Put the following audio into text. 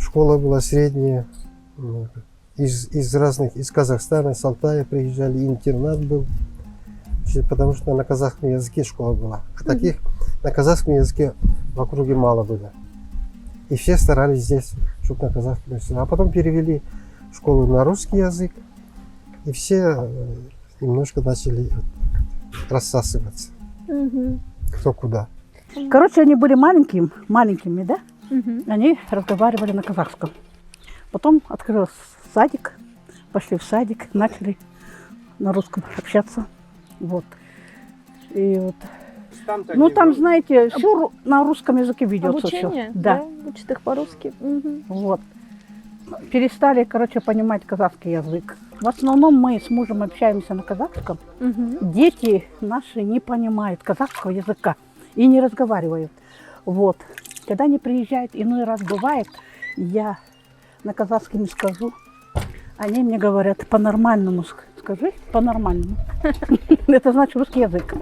школа была средняя. Из разных, из Казахстана, с Алтая приезжали, интернат был. Потому что на казахском языке школа была. А таких на казахском языке в округе мало было. И все старались здесь, чтобы на казахском языке. А потом перевели школу на русский язык. И все немножко начали рассасываться. Кто куда. Короче, они были маленькими, да? Они разговаривали на казахском. Потом открылся садик, пошли в садик, начали на русском общаться. Вот. И вот. Ну, там, знаете, все на русском языке ведется. Обучение? Да. Учат их по-русски. Вот. Перестали, короче, понимать казахский язык. В основном мы с мужем общаемся на казахском. Дети наши не понимают казахского языка и не разговаривают. Вот. Когда они приезжают, иной раз бывает, я на казахском скажу, они мне говорят по-нормальному. Скажи по-нормальному. Это значит русский язык.